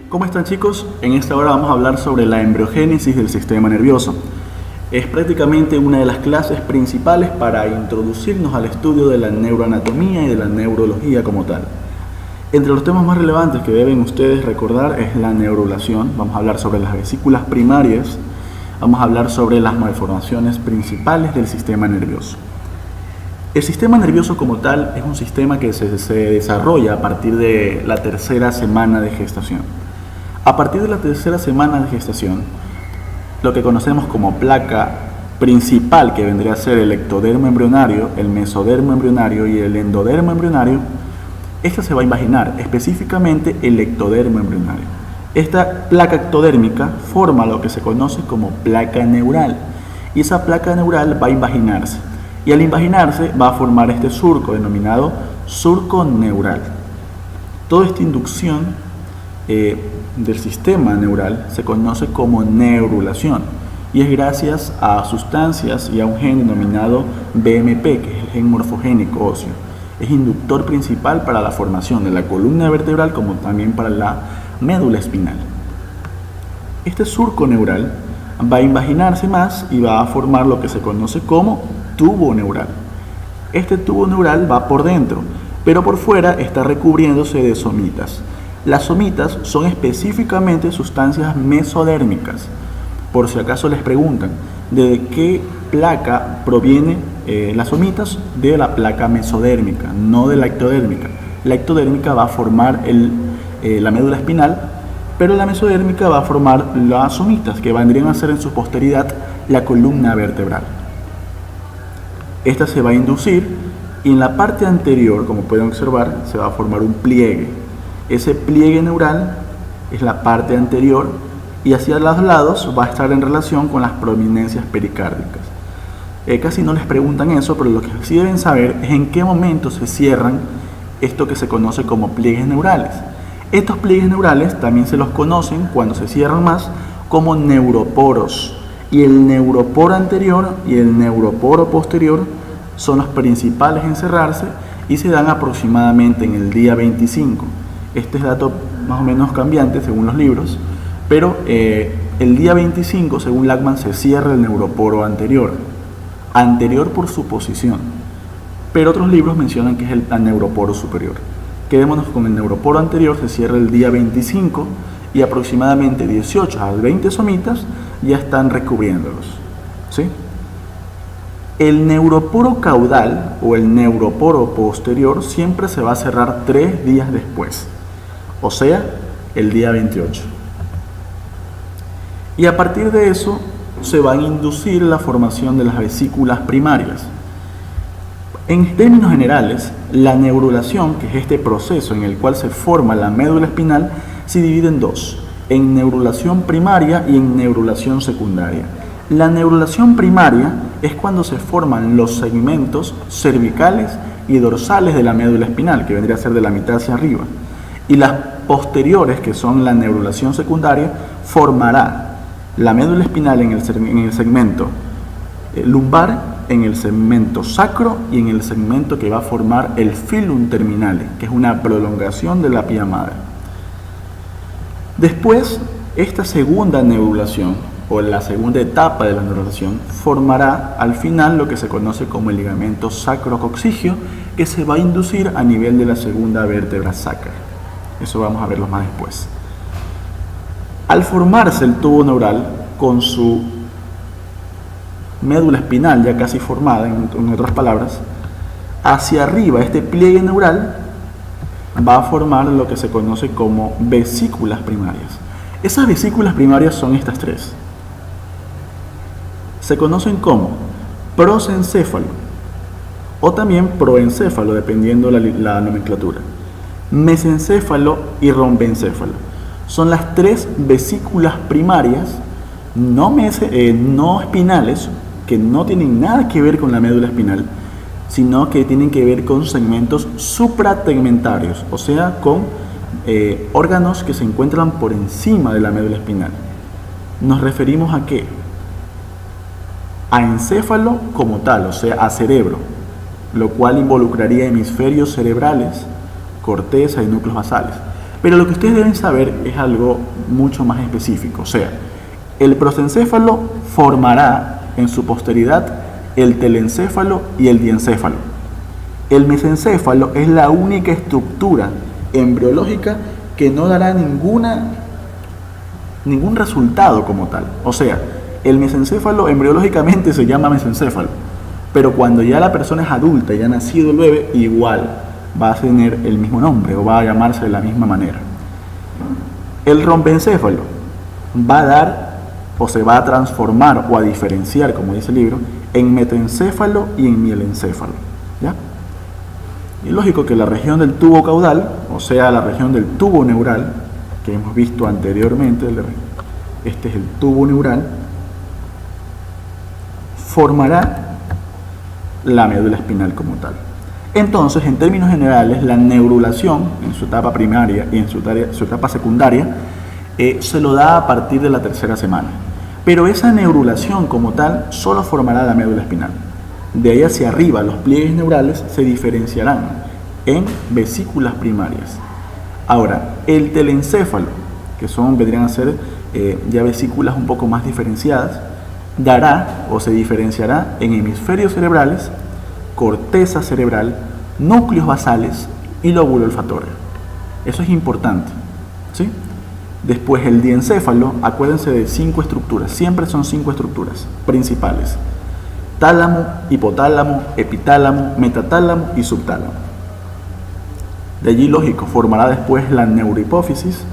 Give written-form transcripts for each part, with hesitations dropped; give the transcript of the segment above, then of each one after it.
¿Cómo están, chicos? En esta hora vamos a hablar sobre la embriogénesis del sistema nervioso. Es prácticamente una de las clases principales para introducirnos al estudio de la neuroanatomía y de la neurología como tal. Entre los temas más relevantes que deben ustedes recordar es la neurulación. Vamos a hablar sobre las vesículas primarias. Vamos a hablar sobre las malformaciones principales del sistema nervioso. El sistema nervioso como tal es un sistema que se desarrolla a partir de la tercera semana de gestación. A partir de la tercera semana de gestación, lo que conocemos como placa principal, que vendría a ser el ectodermo embrionario, el mesodermo embrionario y el endodermo embrionario, esta se va a invaginar, específicamente el ectodermo embrionario. Esta placa ectodérmica forma lo que se conoce como placa neural, y esa placa neural va a invaginarse, y al invaginarse va a formar este surco denominado surco neural. Toda esta inducción del sistema neural se conoce como neurulación, y es gracias a sustancias y a un gen denominado BMP, que es el gen morfogénico óseo. Es inductor principal para la formación de la columna vertebral como también para la médula espinal. Este surco neural va a invaginarse más y va a formar lo que se conoce como tubo neural. Este tubo neural va por dentro, pero por fuera está recubriéndose de somitas. Las somitas son específicamente sustancias mesodérmicas. Por si acaso les preguntan, ¿de qué placa proviene las somitas? De la placa mesodérmica, no de la ectodérmica. La ectodérmica va a formar la médula espinal, pero la mesodérmica va a formar las somitas, que vendrían a ser en su posteridad la columna vertebral. Esta se va a inducir y en la parte anterior, como pueden observar, se va a formar un pliegue. Ese pliegue neural es la parte anterior y hacia los lados va a estar en relación con las prominencias pericárdicas. Casi no les preguntan eso, pero lo que sí deben saber es en qué momento se cierran esto que se conoce como pliegues neurales. Estos pliegues neurales también se los conocen, cuando se cierran más, como neuroporos. Y el neuroporo anterior y el neuroporo posterior son los principales en cerrarse y se dan aproximadamente en el día 25. Este es dato más o menos cambiante según los libros, pero el día 25, según Lachman, se cierra el neuroporo anterior por su posición, pero otros libros mencionan que es el neuroporo superior. Quedémonos con el neuroporo anterior, se cierra el día 25 y aproximadamente 18 a 20 somitas ya están recubriéndolos, ¿sí? El neuroporo caudal o el neuroporo posterior siempre se va a cerrar 3 días después, o sea, el día 28. Y a partir de eso se va a inducir la formación de las vesículas primarias. En términos generales, la neurulación, que es este proceso en el cual se forma la médula espinal, se divide en dos: en neurulación primaria y en neurulación secundaria. La neurulación primaria es cuando se forman los segmentos cervicales y dorsales de la médula espinal, que vendría a ser de la mitad hacia arriba. Y las posteriores, que son la neurulación secundaria, formará la médula espinal en el segmento lumbar, en el segmento sacro y en el segmento que va a formar el filum terminale, que es una prolongación de la pia madre. Después, esta segunda neurulación, o la segunda etapa de la neurulación, formará al final lo que se conoce como el ligamento sacrococcigio, que se va a inducir a nivel de la segunda vértebra sacra. Eso vamos a verlo más después. Al formarse el tubo neural con su médula espinal ya casi formada, en otras palabras, hacia arriba este pliegue neural va a formar lo que se conoce como vesículas primarias. Esas vesículas primarias son estas tres. Se conocen como prosencéfalo o también proencéfalo, dependiendo la nomenclatura, mesencéfalo y rombencéfalo. Son las tres vesículas primarias no espinales, que no tienen nada que ver con la médula espinal, sino que tienen que ver con segmentos suprategmentarios, o sea, con órganos que se encuentran por encima de la médula espinal. ¿Nos referimos a qué? A encéfalo como tal, o sea, a cerebro, lo cual involucraría hemisferios cerebrales, corteza y núcleos basales. Pero lo que ustedes deben saber es algo mucho más específico, o sea, el prosencéfalo formará en su posteridad el telencéfalo y el diencéfalo. El mesencéfalo es la única estructura embriológica que no dará ningún resultado como tal. O sea, el mesencéfalo embriológicamente se llama mesencéfalo, pero cuando ya la persona es adulta y ha nacido el bebé, igual va a tener el mismo nombre o va a llamarse de la misma manera. El rombencéfalo va a dar o se va a transformar o a diferenciar, como dice el libro, en metoencéfalo y en mielencéfalo, ¿ya? Y lógico que la región del tubo caudal, o sea, la región del tubo neural, que hemos visto anteriormente, este es el tubo neural, formará la médula espinal como tal. Entonces, en términos generales, la neurulación en su etapa primaria y en su etapa secundaria se lo da a partir de la tercera semana. Pero esa neurulación como tal solo formará la médula espinal. De ahí hacia arriba, los pliegues neurales se diferenciarán en vesículas primarias. Ahora, el telencéfalo, que vendrían a ser ya vesículas un poco más diferenciadas, dará o se diferenciará en hemisferios cerebrales, corteza cerebral, núcleos basales y lóbulo olfatorio. Eso es importante, ¿sí? Después el diencéfalo, acuérdense de 5 estructuras, siempre son 5 estructuras principales: tálamo, hipotálamo, epitálamo, metatálamo y subtálamo. De allí, lógico, formará después la neurohipófisis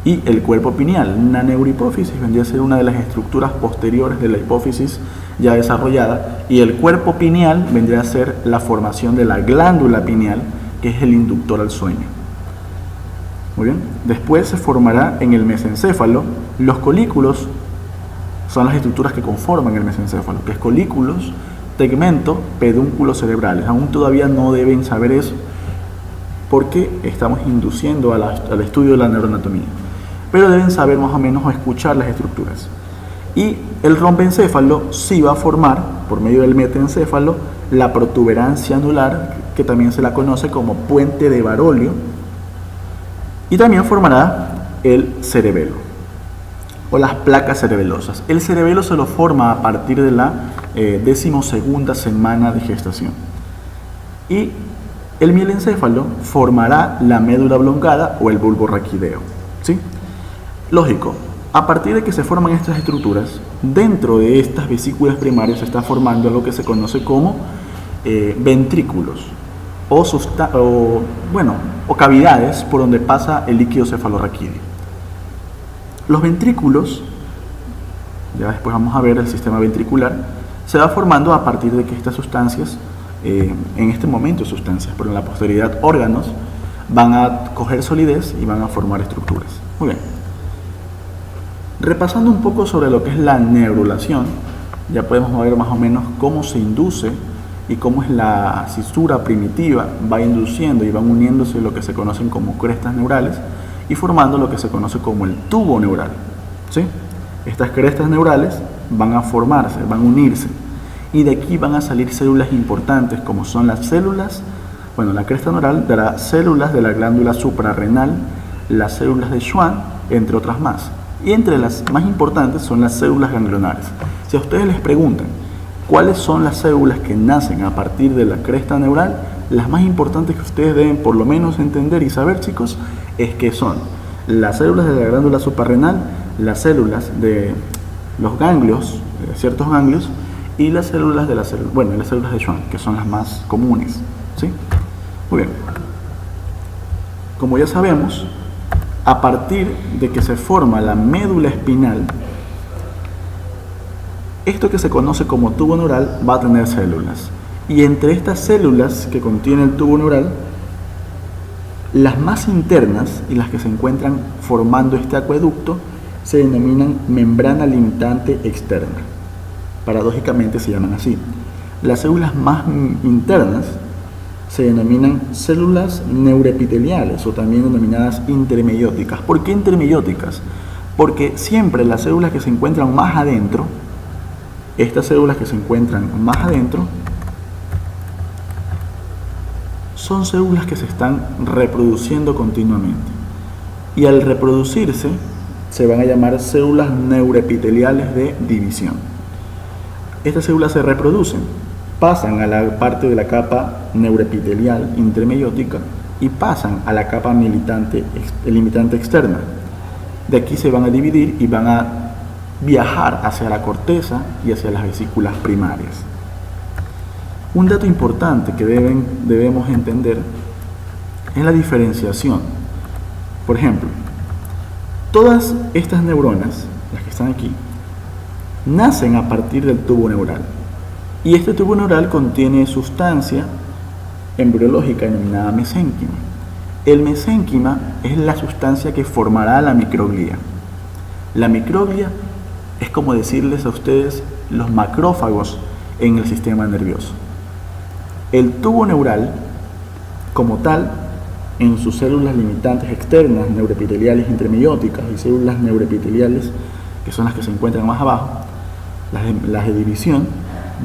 y el cuerpo pineal. La neurohipófisis vendría a ser una de las estructuras posteriores de la hipófisis ya desarrollada, y el cuerpo pineal vendría a ser la formación de la glándula pineal, que es el inductor al sueño. Muy bien. Después se formará en el mesencéfalo. Los colículos son las estructuras que conforman el mesencéfalo, que es colículos, tegmento, pedúnculos cerebrales. Aún todavía no deben saber eso, porque estamos induciendo al estudio de la neuroanatomía. Pero deben saber más o menos o escuchar las estructuras. Y el rombencéfalo sí va a formar, por medio del metaencéfalo, la protuberancia anular, que también se la conoce como puente de Barolio, y también formará el cerebelo o las placas cerebelosas. El cerebelo se lo forma a partir de la 12ª semana de gestación. Y el mielencéfalo formará la médula oblongada o el bulbo raquídeo, ¿sí? Lógico, a partir de que se forman estas estructuras, dentro de estas vesículas primarias se está formando lo que se conoce como ventrículos o cavidades por donde pasa el líquido cefalorraquídeo. Los ventrículos, ya después vamos a ver el sistema ventricular, se va formando a partir de que estas sustancias, en este momento sustancias, pero en la posteridad órganos, van a coger solidez y van a formar estructuras. Muy bien. Repasando un poco sobre lo que es la neurulación, ya podemos ver más o menos cómo se induce y cómo es la cisura primitiva, va induciendo y van uniéndose lo que se conocen como crestas neurales y formando lo que se conoce como el tubo neural, ¿sí? Estas crestas neurales van a formarse, van a unirse, y de aquí van a salir células importantes como son las células, la cresta neural dará células de la glándula suprarrenal, las células de Schwann, entre otras más. Y entre las más importantes son las células ganglionares. Si a ustedes les preguntan cuáles son las células que nacen a partir de la cresta neural, las más importantes que ustedes deben por lo menos entender y saber, chicos, es que son las células de la glándula suprarrenal, las células de los ganglios, ciertos ganglios, y las células de las células de Schwann, que son las más comunes, ¿sí? Muy bien. Como ya sabemos, a partir de que se forma la médula espinal, esto que se conoce como tubo neural va a tener células. Y entre estas células que contiene el tubo neural, las más internas y las que se encuentran formando este acueducto se denominan membrana limitante externa. Paradójicamente se llaman así. Las células más internas se denominan células neuroepiteliales o también denominadas intermedióticas. ¿Por qué intermedióticas? Porque siempre las células que se encuentran más adentro, estas células que se encuentran más adentro, son células que se están reproduciendo continuamente. y al reproducirse se van a llamar células neuroepiteliales de división. Estas células se reproducen, pasan a la parte de la capa neuroepitelial intermeiótica y pasan a la capa limitante externa. De aquí se van a dividir y van a viajar hacia la corteza y hacia las vesículas primarias. Un dato importante que debemos entender es la diferenciación. Por ejemplo, todas estas neuronas, las que están aquí, nacen a partir del tubo neural. Y este tubo neural contiene sustancia embriológica denominada mesénquima. El mesénquima es la sustancia que formará la microglía. La microglía es como decirles a ustedes los macrófagos en el sistema nervioso. El tubo neural, como tal, en sus células limitantes externas, neuroepiteliales intermeióticas y células neuroepiteliales, que son las que se encuentran más abajo, las de división,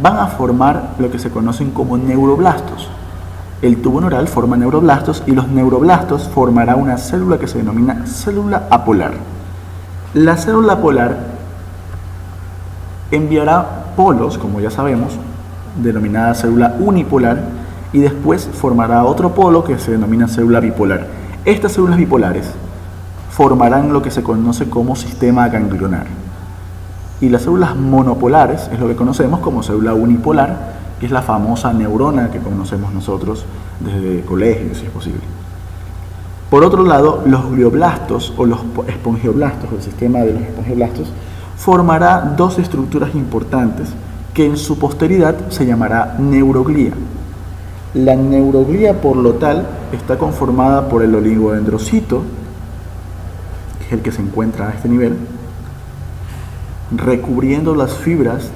van a formar lo que se conocen como neuroblastos. El tubo neural forma neuroblastos y los neuroblastos formará una célula que se denomina célula apolar. La célula apolar enviará polos, como ya sabemos, denominada célula unipolar, y después formará otro polo que se denomina célula bipolar. Estas células bipolares formarán lo que se conoce como sistema ganglionar. Y las células monopolares es lo que conocemos como célula unipolar, que es la famosa neurona que conocemos nosotros desde colegio, si es posible. Por otro lado, los glioblastos o los espongioblastos, el sistema de los espongioblastos, formará dos estructuras importantes que en su posteridad se llamará neuroglía. La neuroglía, por lo tal, está conformada por el oligodendrocito, que es el que se encuentra a este nivel, recubriendo las fibras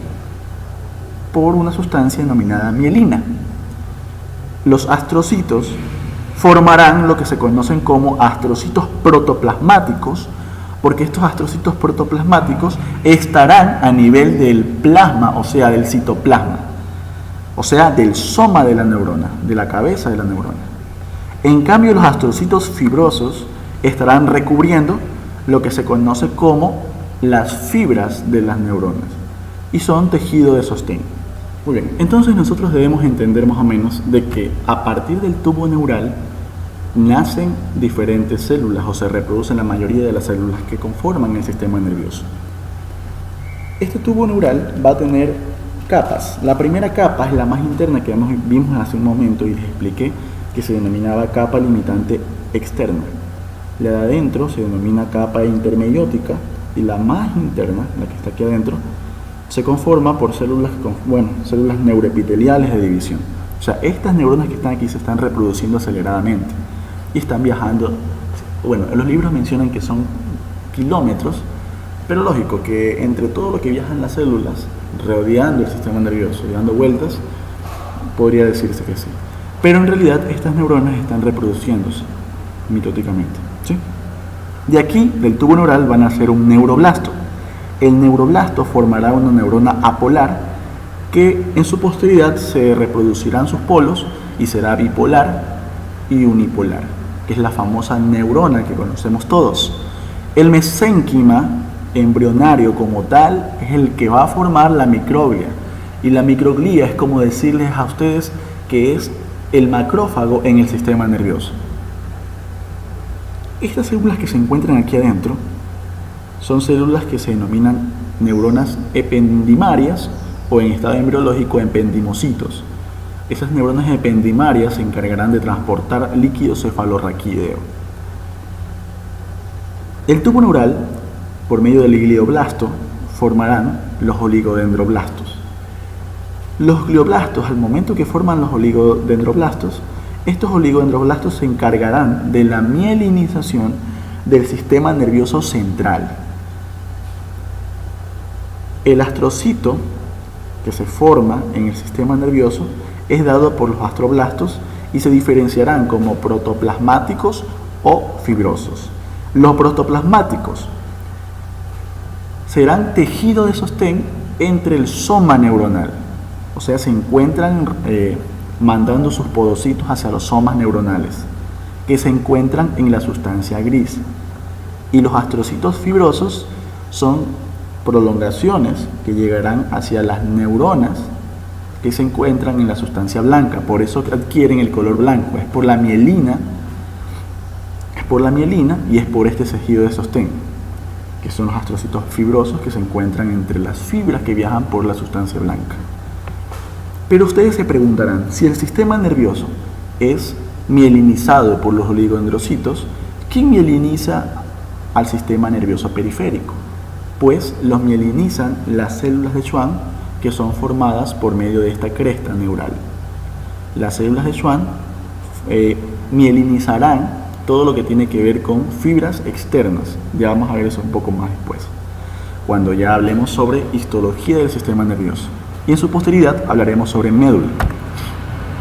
por una sustancia denominada mielina. Los astrocitos formarán lo que se conocen como astrocitos protoplasmáticos, porque estos astrocitos protoplasmáticos estarán a nivel del plasma, o sea, del citoplasma, o sea, del soma de la neurona, de la cabeza de la neurona. En cambio, los astrocitos fibrosos estarán recubriendo lo que se conoce como las fibras de las neuronas y son tejido de sostén. Muy bien, entonces nosotros debemos entender más o menos de que a partir del tubo neural nacen diferentes células o se reproducen la mayoría de las células que conforman el sistema nervioso. Este tubo neural va a tener capas. La primera capa es la más interna que vimos hace un momento y les expliqué que se denominaba capa limitante externa. La de adentro se denomina capa intermeiótica y la más interna, la que está aquí adentro, se conforma por células neuroepiteliales de división. O sea, estas neuronas que están aquí se están reproduciendo aceleradamente y están viajando. Bueno, en los libros mencionan que son kilómetros, pero lógico que entre todo lo que viajan las células rodeando el sistema nervioso y dando vueltas, podría decirse que sí. Pero en realidad estas neuronas están reproduciéndose mitóticamente, ¿sí? De aquí, del tubo neural, van a ser un neuroblasto. El neuroblasto formará una neurona apolar que en su posteridad se reproducirán sus polos y será bipolar y unipolar, que es la famosa neurona que conocemos todos. El mesénquima embrionario como tal es el que va a formar la microglia, y la microglía es como decirles a ustedes que es el macrófago en el sistema nervioso. Estas células que se encuentran aquí adentro son células que se denominan neuronas ependimarias o en estado embriológico ependimocitos. Esas neuronas ependimarias se encargarán de transportar líquido cefalorraquídeo. El tubo neural, por medio del glioblasto, formarán los oligodendroblastos. Los glioblastos, al momento que forman los oligodendroblastos, estos oligodendroblastos se encargarán de la mielinización del sistema nervioso central. El astrocito que se forma en el sistema nervioso es dado por los astroblastos y se diferenciarán como protoplasmáticos o fibrosos. Los protoplasmáticos serán tejido de sostén entre el soma neuronal, o sea, se encuentran mandando sus podocitos hacia los somas neuronales, que se encuentran en la sustancia gris. Y los astrocitos fibrosos son prolongaciones que llegarán hacia las neuronas que se encuentran en la sustancia blanca. Por eso adquieren el color blanco. Es por la mielina y es por este tejido de sostén, que son los astrocitos fibrosos que se encuentran entre las fibras que viajan por la sustancia blanca. Pero ustedes se preguntarán, si el sistema nervioso es mielinizado por los oligodendrocitos, ¿quién mieliniza al sistema nervioso periférico? Pues los mielinizan las células de Schwann, que son formadas por medio de esta cresta neural. Las células de Schwann mielinizarán todo lo que tiene que ver con fibras externas. Ya vamos a ver eso un poco más después, cuando ya hablemos sobre histología del sistema nervioso. Y en su posteridad hablaremos sobre médula.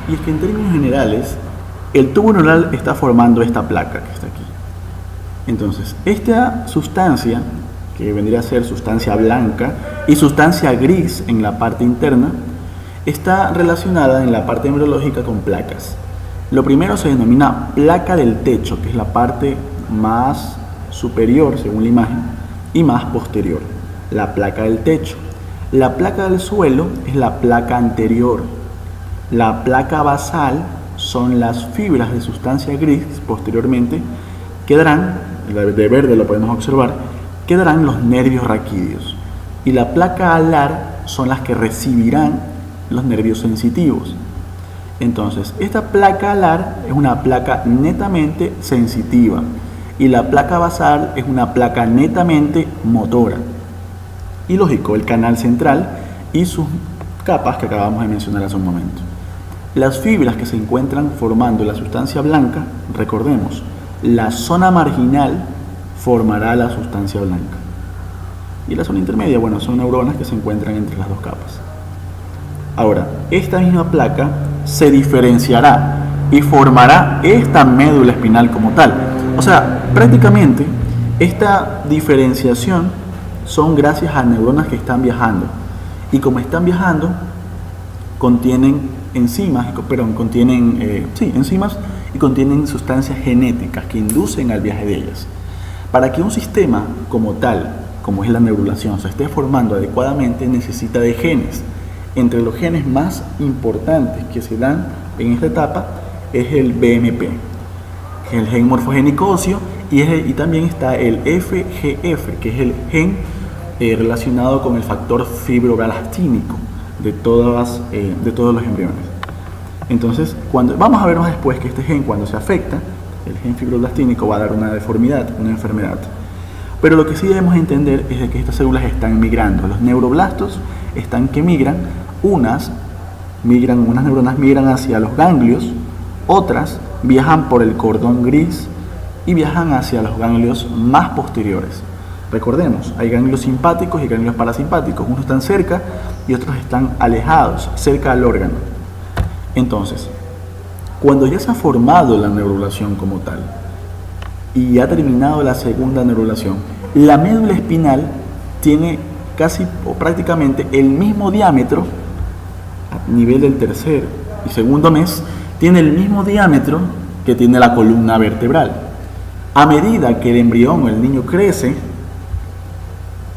Y es que en términos generales, el tubo neural está formando esta placa que está aquí. Entonces, esta sustancia, que vendría a ser sustancia blanca y sustancia gris en la parte interna, está relacionada en la parte embriológica con placas. Lo primero se denomina placa del techo, que es la parte más superior, según la imagen, y más posterior, la placa del techo. La placa del suelo es la placa anterior. La placa basal son las fibras de sustancia gris, posteriormente quedarán, de verde lo podemos observar, quedarán los nervios raquídeos. Y la placa alar son las que recibirán los nervios sensitivos. Entonces, esta placa alar es una placa netamente sensitiva y la placa basal es una placa netamente motora. Y lógico, el canal central y sus capas que acabamos de mencionar hace un momento. Las fibras que se encuentran formando la sustancia blanca, recordemos, la zona marginal formará la sustancia blanca. Y la zona intermedia, bueno, son neuronas que se encuentran entre las dos capas. Ahora, esta misma placa se diferenciará y formará esta médula espinal como tal. O sea, prácticamente esta diferenciación son gracias a neuronas que están viajando. Y como están viajando, contienen enzimas y contienen sustancias genéticas que inducen al viaje de ellas. Para que un sistema como tal, como es la neurulación, se esté formando adecuadamente, necesita de genes. Entre los genes más importantes que se dan en esta etapa es el BMP, el gen morfogénico óseo, y también está el FGF, que es el gen relacionado con el factor fibrogalastínico de todos los embriones. Entonces, vamos a ver más después que este gen, cuando se afecta, el gen fibrogastínico va a dar una deformidad, una enfermedad. Pero lo que sí debemos entender es de que estas células están migrando. Los neuroblastos están que migran, unas neuronas migran hacia los ganglios, otras viajan por el cordón gris y viajan hacia los ganglios más posteriores. Recordemos, hay ganglios simpáticos y ganglios parasimpáticos. Unos están cerca y otros están alejados, cerca al órgano. Entonces, cuando ya se ha formado la neurulación como tal y ha terminado la segunda neurulación, la médula espinal tiene casi o prácticamente el mismo diámetro a nivel del tercer y segundo mes, tiene el mismo diámetro que tiene la columna vertebral. A medida que el embrión o el niño crece,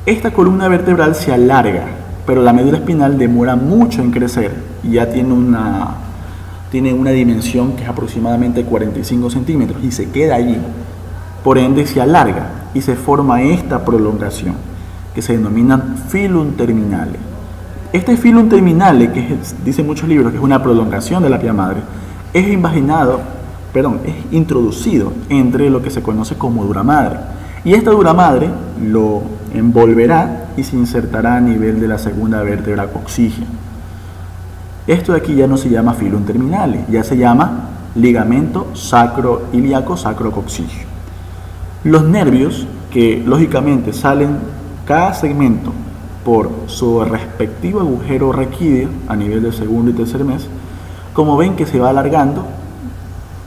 esta columna vertebral se alarga, pero la médula espinal demora mucho en crecer y ya tiene una dimensión que es aproximadamente 45 centímetros y se queda allí. Por ende se alarga y se forma esta prolongación que se denomina filum terminale. Este filum terminale, que dicen muchos libros que es una prolongación de la pía madre, es introducido entre lo que se conoce como dura madre. Y esta dura madre lo envolverá y se insertará a nivel de la segunda vértebra coxígea. Esto de aquí ya no se llama filum terminale, ya se llama ligamento sacroiliaco sacrocoxígeo. Los nervios, que lógicamente salen cada segmento por su respectivo agujero raquídeo a nivel del segundo y tercer mes, como ven que se va alargando,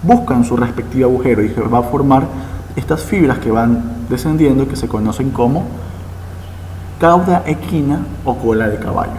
buscan su respectivo agujero y se va a formar estas fibras que van descendiendo, que se conocen como cauda equina o cola de caballo.